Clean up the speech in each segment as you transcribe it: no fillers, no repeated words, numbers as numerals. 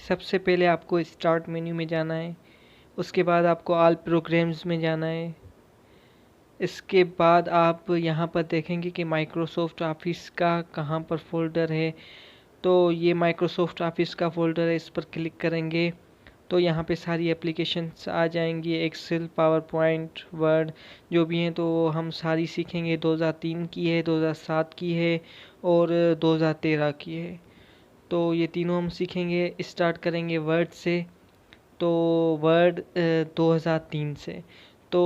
सबसे पहले आपको स्टार्ट मेन्यू में जाना है, उसके बाद आपको ऑल प्रोग्राम्स में जाना है। इसके बाद आप यहाँ पर देखेंगे कि माइक्रोसॉफ्ट ऑफिस का कहाँ पर फोल्डर है। तो ये माइक्रोसॉफ्ट ऑफिस का फोल्डर है, इस पर क्लिक करेंगे तो यहाँ पे सारी एप्लीकेशंस आ जाएंगी, एक्सेल, पावर पॉइंट, वर्ड जो भी हैं। तो हम सारी सीखेंगे। 2003 की है, 2007 की है और 2013 की है। तो ये तीनों हम सीखेंगे। स्टार्ट करेंगे वर्ड से। तो वर्ड 2003 से, तो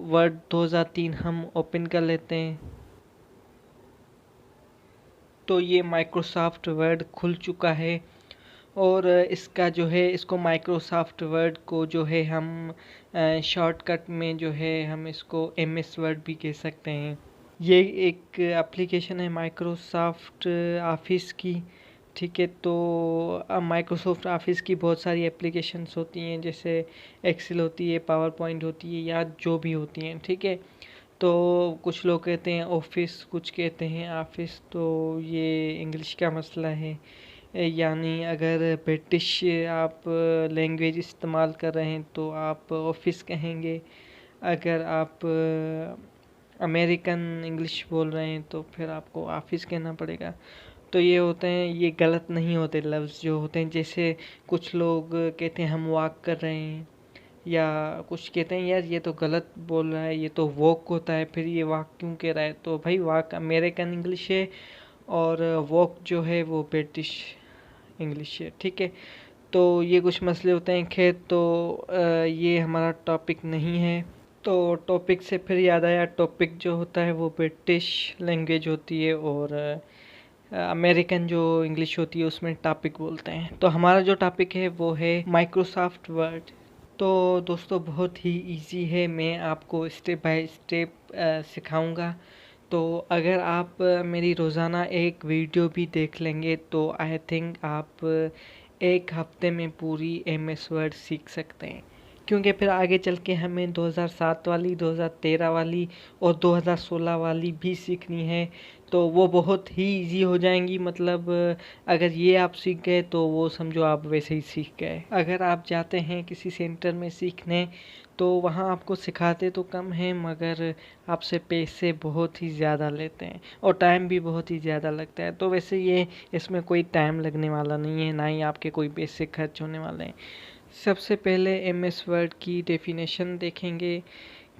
वर्ड 2003 हम ओपन कर लेते हैं। तो ये माइक्रोसॉफ्ट वर्ड खुल चुका है और इसका जो है, इसको माइक्रोसॉफ्ट वर्ड को जो है हम शॉर्टकट में जो है हम इसको MS वर्ड भी कह सकते हैं। ये एक एप्लीकेशन है माइक्रोसॉफ्ट ऑफिस की, ठीक है। तो अब माइक्रोसॉफ्ट ऑफिस की बहुत सारी एप्लीकेशंस होती हैं, जैसे एक्सेल होती है, पावर पॉइंट होती है या जो भी होती हैं, ठीक है। तो कुछ लोग कहते हैं ऑफिस, कुछ कहते हैं ऑफिस। तो ये इंग्लिश का मसला है। यानी अगर ब्रिटिश आप लैंग्वेज इस्तेमाल कर रहे हैं तो आप ऑफिस कहेंगे। अगर आप अमेरिकन इंग्लिश बोल रहे हैं तो फिर आपको ऑफिस कहना पड़ेगा। तो ये होते हैं, ये गलत नहीं होते लफ्ज़ जो होते हैं। जैसे कुछ लोग कहते हैं हम वॉक कर रहे हैं, या कुछ कहते हैं यार ये तो गलत बोल रहा है, ये तो वॉक होता है, फिर ये वॉक क्यों कह रहा है। तो भाई वॉक अमेरिकन इंग्लिश है और वॉक जो है वो ब्रिटिश इंग्लिश है, ठीक है। तो ये कुछ मसले होते हैं। खैर, तो ये हमारा टॉपिक नहीं है। तो टॉपिक से फिर याद आया, टॉपिक जो होता है वो ब्रिटिश लैंग्वेज होती है और अमेरिकन जो इंग्लिश होती है उसमें टॉपिक बोलते हैं। तो हमारा जो टॉपिक है वो है माइक्रोसॉफ्ट वर्ड। तो दोस्तों बहुत ही इजी है, मैं आपको स्टेप बाय स्टेप सिखाऊंगा। तो अगर आप मेरी रोज़ाना एक वीडियो भी देख लेंगे तो आई थिंक आप एक हफ्ते में पूरी MS वर्ड सीख सकते हैं। क्योंकि फिर आगे चल के हमें 2007 वाली, 2013 वाली और 2016 वाली भी सीखनी है। तो वो बहुत ही इजी हो जाएंगी। मतलब अगर ये आप सीख गए तो वो समझो आप वैसे ही सीख गए। अगर आप जाते हैं किसी सेंटर में सीखने तो वहाँ आपको सिखाते तो कम हैं, मगर आपसे पैसे बहुत ही ज़्यादा लेते हैं और टाइम भी बहुत ही ज़्यादा लगता है। तो वैसे ये इसमें कोई टाइम लगने वाला नहीं है, ना ही आपके कोई पैसे खर्च होने वाले हैं। सबसे पहले MS वर्ड की डेफिनेशन देखेंगे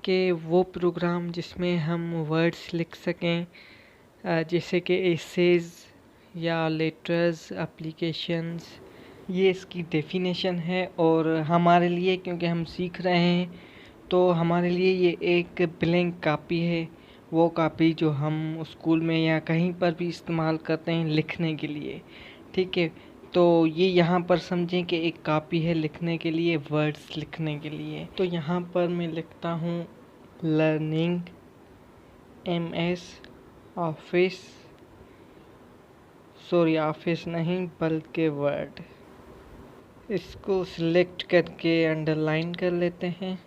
कि वो प्रोग्राम जिसमें हम वर्ड्स लिख सकें, जैसे कि एसेज या लेटर्स, एप्लीकेशंस। ये इसकी डेफिनेशन है और हमारे लिए, क्योंकि हम सीख रहे हैं, तो हमारे लिए ये एक ब्लैंक कॉपी है। वो कॉपी जो हम स्कूल में या कहीं पर भी इस्तेमाल करते हैं लिखने के लिए, ठीक है। तो ये यहाँ पर समझें कि एक कॉपी है लिखने के लिए, वर्ड्स लिखने के लिए। तो यहाँ पर मैं लिखता हूँ learning MS office, sorry office नहीं बल्कि वर्ड। इसको सिलेक्ट करके अंडरलाइन कर लेते हैं,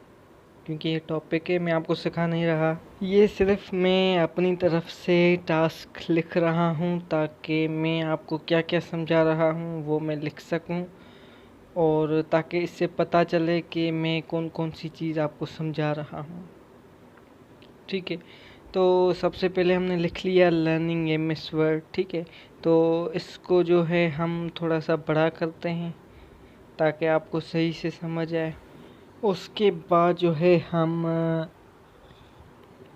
क्योंकि ये टॉपिक है, मैं आपको सिखा नहीं रहा। ये सिर्फ मैं अपनी तरफ से टास्क लिख रहा हूँ ताकि मैं आपको क्या क्या समझा रहा हूँ वो मैं लिख सकूँ, और ताकि इससे पता चले कि मैं कौन कौन सी चीज़ आपको समझा रहा हूँ, ठीक है। तो सबसे पहले हमने लिख लिया लर्निंग MS वर्ड, ठीक है। तो इसको जो है हम थोड़ा सा बड़ा करते हैं ताकि आपको सही से समझ आए। उसके बाद जो है हम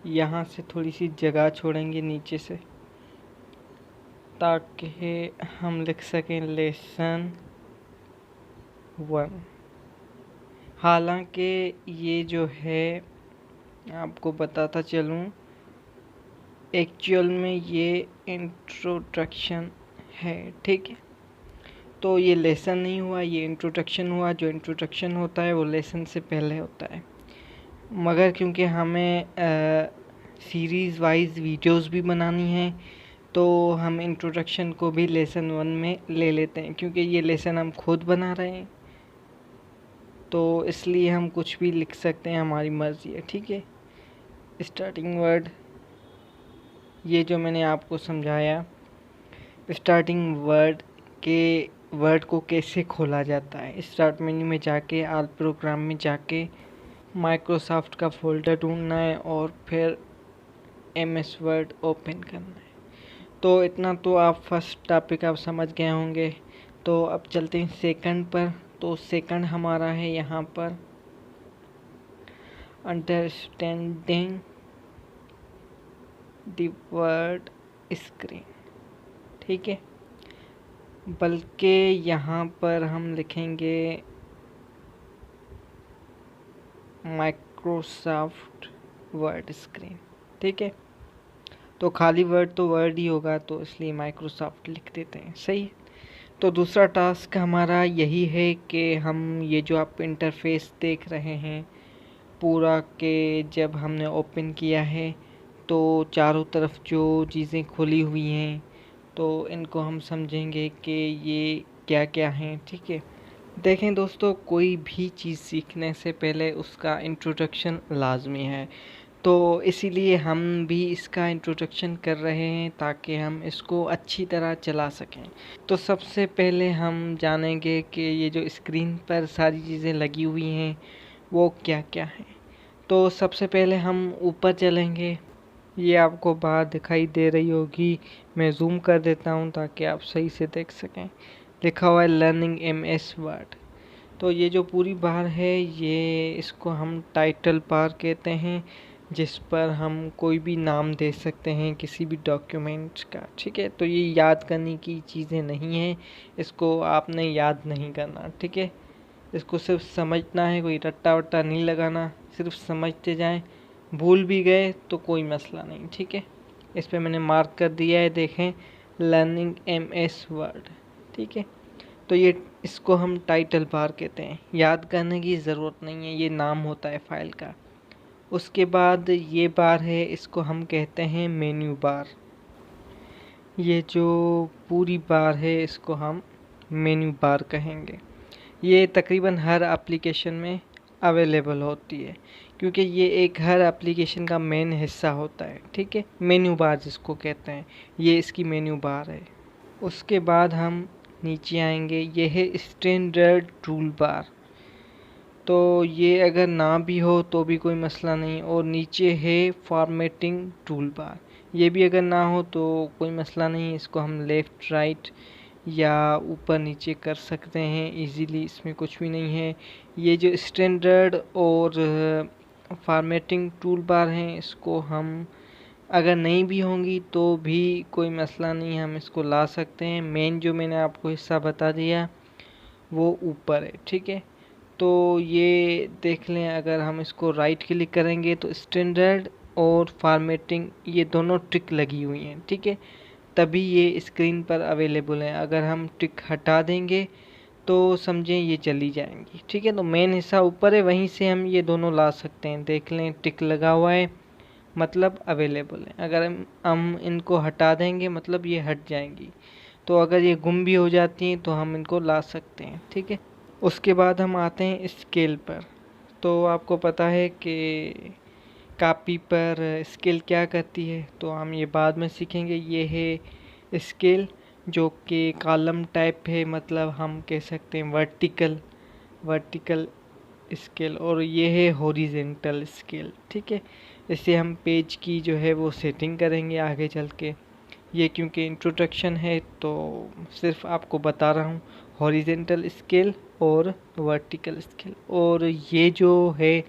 यहाँ से थोड़ी सी जगह छोड़ेंगे नीचे से, ताकि हम लिख सकें लेसन 1। हालांकि ये जो है आपको बताता चलूँ, एक्चुअल में ये इंट्रोडक्शन है, ठीक है। तो ये लेसन नहीं हुआ, ये इंट्रोडक्शन हुआ। जो इंट्रोडक्शन होता है वो लेसन से पहले होता है, मगर क्योंकि हमें सीरीज़ वाइज वीडियोस भी बनानी है तो हम इंट्रोडक्शन को भी लेसन 1 में ले लेते हैं, क्योंकि ये लेसन हम खुद बना रहे हैं तो इसलिए हम कुछ भी लिख सकते हैं, हमारी मर्ज़ी है, ठीक है। स्टार्टिंग वर्ड, ये जो मैंने आपको समझाया, स्टार्टिंग वर्ड के वर्ड को कैसे खोला जाता है। स्टार्ट मेन्यू में जाके ऑल प्रोग्राम में जाके माइक्रोसॉफ्ट का फोल्डर ढूंढना है और फिर MS वर्ड ओपन करना है। तो इतना तो आप फर्स्ट टॉपिक आप समझ गए होंगे। तो अब चलते हैं सेकंड पर। तो सेकंड हमारा है यहाँ पर अंडरस्टैंडिंग द वर्ड स्क्रीन। ठीक है, बल्कि यहाँ पर हम लिखेंगे माइक्रोसॉफ्ट वर्ड स्क्रीन। ठीक है, तो खाली वर्ड तो वर्ड ही होगा, तो इसलिए माइक्रोसॉफ्ट लिख देते हैं। सही है। तो दूसरा टास्क हमारा यही है कि हम ये जो आप इंटरफेस देख रहे हैं पूरा के जब हमने ओपन किया है तो चारों तरफ जो चीज़ें खुली हुई हैं तो इनको हम समझेंगे कि ये क्या क्या हैं। ठीक है, देखें दोस्तों, कोई भी चीज़ सीखने से पहले उसका इंट्रोडक्शन लाजमी है। तो इसीलिए हम भी इसका इंट्रोडक्शन कर रहे हैं ताकि हम इसको अच्छी तरह चला सकें। तो सबसे पहले हम जानेंगे कि ये जो स्क्रीन पर सारी चीज़ें लगी हुई हैं वो क्या क्या हैं। तो सबसे पहले हम ऊपर चलेंगे। ये आपको बाहर दिखाई दे रही होगी, मैं जूम कर देता हूँ ताकि आप सही से देख सकें। लिखा हुआ है लर्निंग MS वर्ड। तो ये जो पूरी बार है ये इसको हम टाइटल बार कहते हैं, जिस पर हम कोई भी नाम दे सकते हैं किसी भी डॉक्यूमेंट का। ठीक है, तो ये याद करने की चीज़ें नहीं हैं, इसको आपने याद नहीं करना। ठीक है, इसको सिर्फ समझना है, कोई रट्टा वट्टा नहीं लगाना, सिर्फ समझते जाएं। भूल भी गए तो कोई मसला नहीं। ठीक है, इस पर मैंने मार्क कर दिया है, देखें लर्निंग MS वर्ड। ठीक है, तो ये इसको हम टाइटल बार कहते हैं, याद करने की ज़रूरत नहीं है, ये नाम होता है फाइल का। उसके बाद ये बार है, इसको हम कहते हैं मेन्यू बार। ये जो पूरी बार है इसको हम मेन्यू बार कहेंगे। ये तकरीबन हर एप्लीकेशन में अवेलेबल होती है क्योंकि ये एक हर एप्लीकेशन का मेन हिस्सा होता है। ठीक है, मेन्यू बार जिसको कहते हैं, ये इसकी मेन्यू बार है। उसके बाद हम नीचे आएंगे, ये है स्टैंडर्ड टूल बार। तो ये अगर ना भी हो तो भी कोई मसला नहीं। और नीचे है फॉर्मेटिंग टूल बार, ये भी अगर ना हो तो कोई मसला नहीं, इसको हम लेफ़्ट राइट या ऊपर नीचे कर सकते हैं इजीली, इसमें कुछ भी नहीं है। ये जो स्टैंडर्ड और फॉर्मेटिंग टूल बार हैं इसको हम अगर नहीं भी होंगी तो भी कोई मसला नहीं, हम इसको ला सकते हैं। मेन जो मैंने आपको हिस्सा बता दिया वो ऊपर है। ठीक है, तो ये देख लें, अगर हम इसको राइट क्लिक करेंगे तो स्टैंडर्ड और फॉर्मेटिंग ये दोनों टिक लगी हुई हैं। ठीक है, तभी ये स्क्रीन पर अवेलेबल है। अगर हम टिक हटा देंगे तो समझें ये चली जाएंगी। ठीक है, तो मेन हिस्सा ऊपर है, वहीं से हम ये दोनों ला सकते हैं। देख लें टिक लगा हुआ है मतलब अवेलेबल है। अगर हम इनको हटा देंगे मतलब ये हट जाएंगी। तो अगर ये गुम भी हो जाती हैं तो हम इनको ला सकते हैं। ठीक है, उसके बाद हम आते हैं स्केल पर। तो आपको पता है कि कॉपी पर स्केल क्या करती है, तो हम ये बाद में सीखेंगे। ये है स्केल जो कि कॉलम टाइप है, मतलब हम कह सकते हैं वर्टिकल स्केल। और ये है हॉरिजेंटल स्केल। ठीक है, इससे हम पेज की जो है वो सेटिंग करेंगे आगे चल के। ये क्योंकि इंट्रोडक्शन है तो सिर्फ आपको बता रहा हूँ, हॉरिजेंटल स्केल और वर्टिकल स्केल। और ये जो है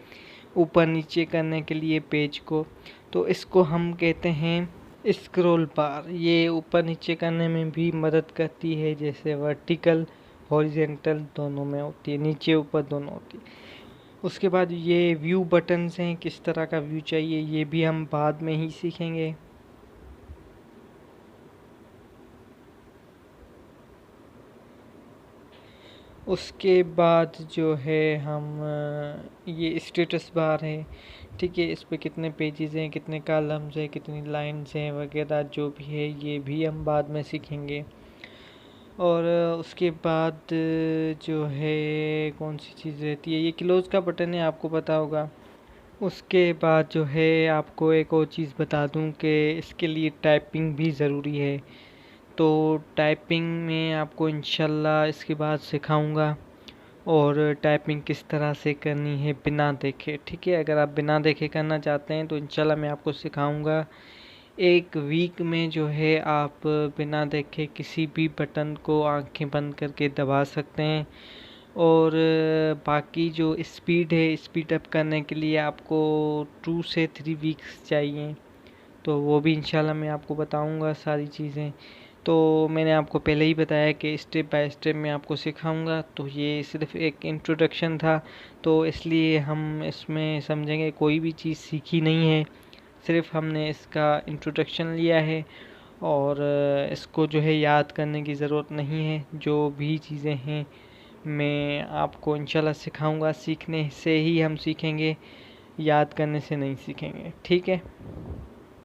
ऊपर नीचे करने के लिए पेज को, तो इसको हम कहते हैं स्क्रॉल बार। ये ऊपर नीचे करने में भी मदद करती है, जैसे वर्टिकल हॉरिजेंटल दोनों में होती है, नीचे ऊपर दोनों होती है। उसके बाद ये व्यू बटन्स हैं, किस तरह का व्यू चाहिए ये भी हम बाद में ही सीखेंगे। उसके बाद जो है हम ये स्टेटस बार है। ठीक है, इस पे कितने पेजेस हैं, कितने कॉलम्स हैं, कितनी लाइंस हैं वगैरह जो भी है ये भी हम बाद में सीखेंगे। और उसके बाद जो है कौन सी चीज़ रहती है, ये क्लोज का बटन है, आपको पता होगा। उसके बाद जो है आपको एक और चीज़ बता दूं कि इसके लिए टाइपिंग भी ज़रूरी है। तो टाइपिंग में आपको इंशाल्लाह इसके बाद सिखाऊंगा, और टाइपिंग किस तरह से करनी है बिना देखे। ठीक है, अगर आप बिना देखे करना चाहते हैं तो इंशाल्लाह मैं आपको सिखाऊंगा। एक वीक में जो है आप बिना देखे किसी भी बटन को आंखें बंद करके दबा सकते हैं। और बाकी जो स्पीड है, स्पीड अप करने के लिए आपको 2 से 3 वीक्स चाहिए, तो वो भी इंशाल्लाह मैं आपको बताऊंगा सारी चीज़ें। तो मैंने आपको पहले ही बताया कि स्टेप बाय स्टेप मैं आपको सिखाऊंगा, तो ये सिर्फ एक इंट्रोडक्शन था, तो इसलिए हम इसमें समझेंगे कोई भी चीज़ सीखी नहीं है, सिर्फ हमने इसका इंट्रोडक्शन लिया है। और इसको जो है याद करने की ज़रूरत नहीं है, जो भी चीज़ें हैं मैं आपको इंशाल्लाह सिखाऊंगा। सीखने से ही हम सीखेंगे, याद करने से नहीं सीखेंगे। ठीक है।